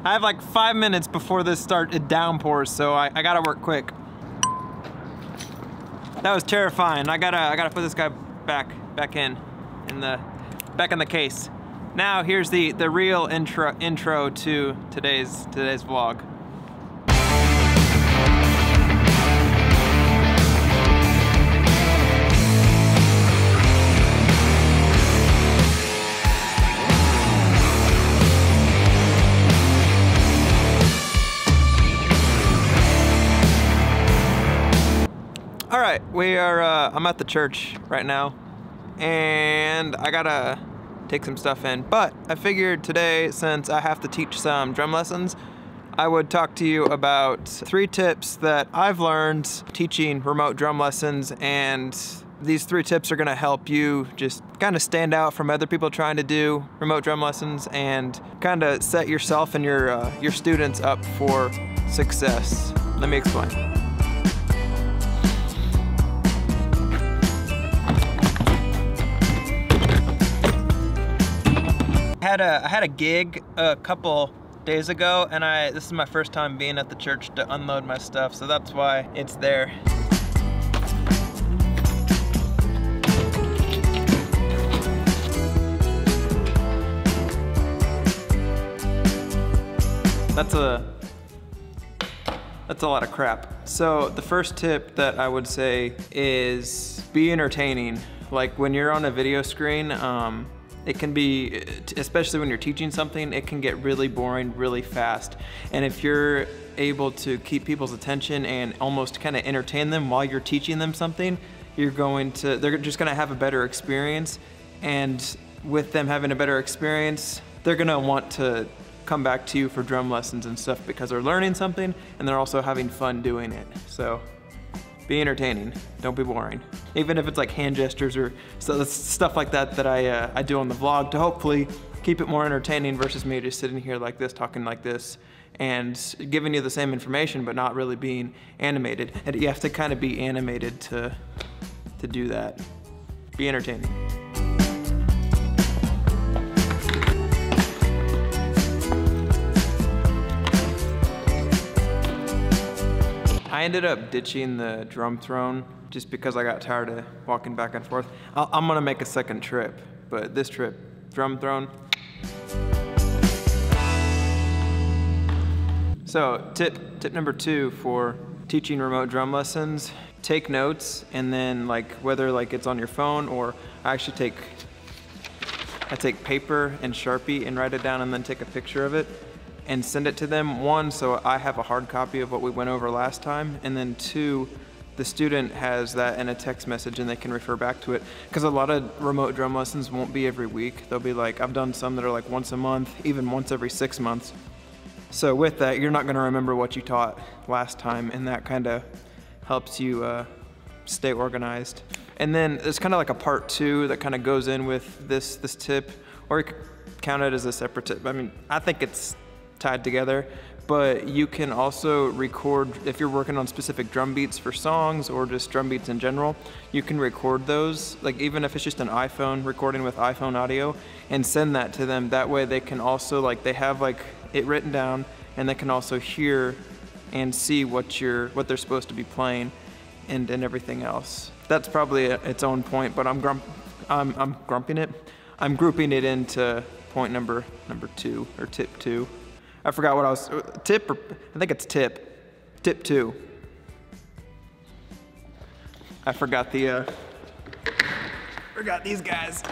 I have like 5 minutes before it downpours, so I gotta work quick. That was terrifying. I gotta put this guy back in the case. Now here's the real intro to today's vlog. All right, I'm at the church right now, and I gotta take some stuff in, but I figured today, since I have to teach some drum lessons, I would talk to you about 3 tips that I've learned teaching remote drum lessons, and these 3 tips are gonna help you just kind of stand out from other people trying to do remote drum lessons and kind of set yourself and your students up for success. Let me explain. I had a gig a couple days ago, and this is my first time being at the church to unload my stuff, so that's why it's there. That's a lot of crap. So the first tip that I would say is be entertaining. Like when you're on a video screen, it can be, especially when you're teaching something, it can get really boring really fast. And if you're able to keep people's attention and almost kind of entertain them while you're teaching them something, they're just gonna have a better experience. And with them having a better experience, they're gonna want to come back to you for drum lessons and stuff because they're learning something and they're also having fun doing it. So be entertaining, don't be boring. Even if it's like hand gestures or stuff like that that I do on the vlog to hopefully keep it more entertaining versus me just sitting here like this, talking like this, and giving you the same information but not really being animated. And you have to kind of be animated to do that. Be entertaining. I ended up ditching the drum throne just because I got tired of walking back and forth. I'm gonna make a second trip, but this trip, drum throne. So tip number 2 for teaching remote drum lessons, take notes, and then whether it's on your phone or I take paper and Sharpie and write it down and then take a picture of it and send it to them. 1, so I have a hard copy of what we went over last time, and then 2, the student has that in a text message and they can refer back to it. Because a lot of remote drum lessons won't be every week. They'll be I've done some that are once a month, even once every 6 months. So with that, you're not gonna remember what you taught last time, and that kind of helps you stay organized. And then there's kind of a part 2 that kind of goes in with this tip, or you could count it as a separate tip. I mean, I think it's tied together, but you can also record, if you're working on specific drum beats for songs or just drum beats in general, you can record those, even if it's just an iPhone recording with iPhone audio, and send that to them. That way they can also, they have it written down, and they can also hear and see what they're supposed to be playing and everything else. That's probably its own point, but I'm grouping it into point number 2, or tip 2. I forgot what I think it's tip 2. I forgot forgot these guys.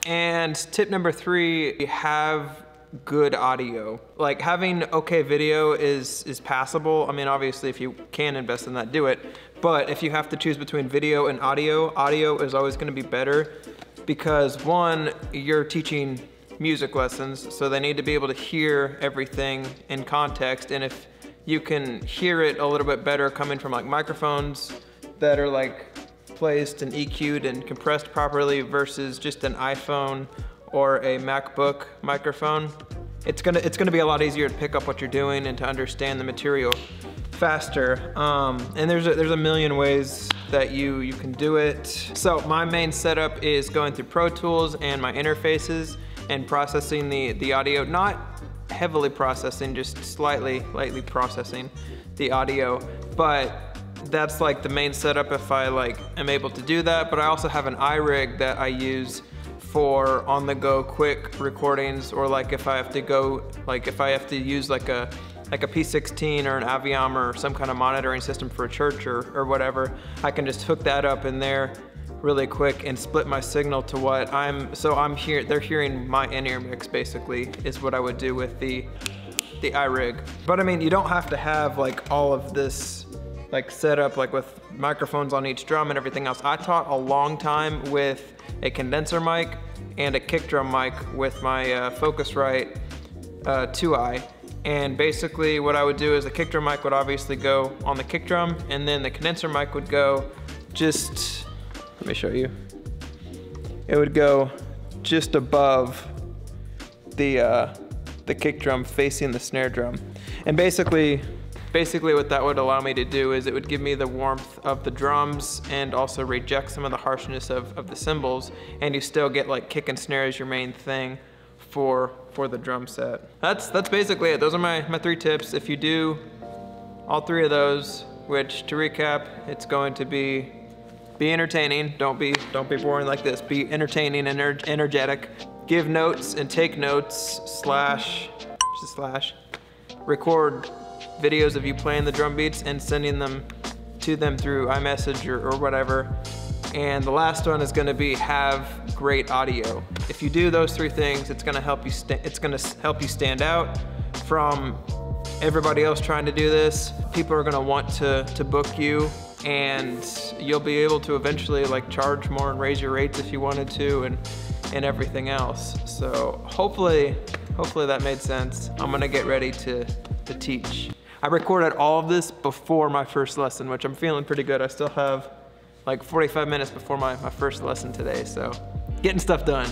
And tip number 3, have good audio. Having okay video is passable. I mean, obviously if you can invest in that, do it. But if you have to choose between video and audio is always gonna be better because 1, you're teaching music lessons, so they need to be able to hear everything in context. And if you can hear it a little bit better coming from microphones that are placed and EQ'd and compressed properly versus just an iPhone or a MacBook microphone, it's gonna be a lot easier to pick up what you're doing and to understand the material faster. And there's a million ways that you can do it. So my main setup is going through Pro Tools and my interfaces and processing the audio, not heavily processing, just lightly processing the audio. But that's like the main setup if I like am able to do that. But I also have an iRig that I use for on-the-go quick recordings, or like if I have to go, like if I have to use like a P16 or an Aviom or some kind of monitoring system for a church or whatever, I can just hook that up in there really quick and split my signal to what they're hearing my in-ear mix basically, is what I would do with the iRig. But I mean, you don't have to have like all of this like set up like with microphones on each drum and everything else. I taught a long time with a condenser mic and a kick drum mic with my Focusrite 2i. And basically what I would do is the kick drum mic would obviously go on the kick drum, and then the condenser mic would go just, let me show you. It would go just above the kick drum facing the snare drum. And basically what that would allow me to do is it would give me the warmth of the drums and also reject some of the harshness of the cymbals, and you still get like kick and snare as your main thing for the drum set. That's basically it. Those are my 3 tips. If you do all 3 of those, which to recap, it's going to be entertaining. Don't be boring like this. Be entertaining and energetic. Give notes and take notes / record videos of you playing the drum beats and sending them to them through iMessage or whatever. And the last one is gonna be have great audio. If you do those 3 things, it's gonna help you stand out from everybody else trying to do this. People are gonna want to book you, and you'll be able to eventually like charge more and raise your rates if you wanted to, and everything else. So hopefully that made sense. I'm gonna get ready to teach. I recorded all of this before my first lesson, which I'm feeling pretty good. I still have like 45 minutes before my first lesson today, so getting stuff done.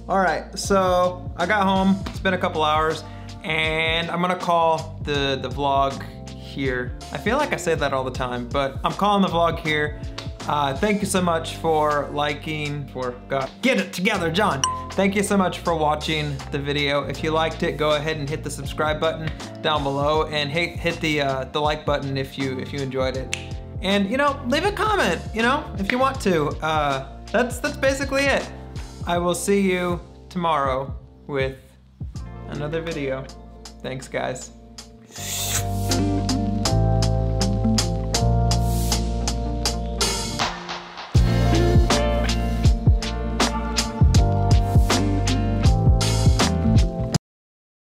All right, so I got home, it's been a couple hours, and I'm gonna call the vlog here. I feel like I say that all the time, but I'm calling the vlog here. Thank you so much for liking, God, get it together, John. Thank you so much for watching the video. If you liked it, go ahead and hit the subscribe button down below, and hit the like button if you enjoyed it. And leave a comment, if you want to. That's basically it. I will see you tomorrow with another video. Thanks, guys.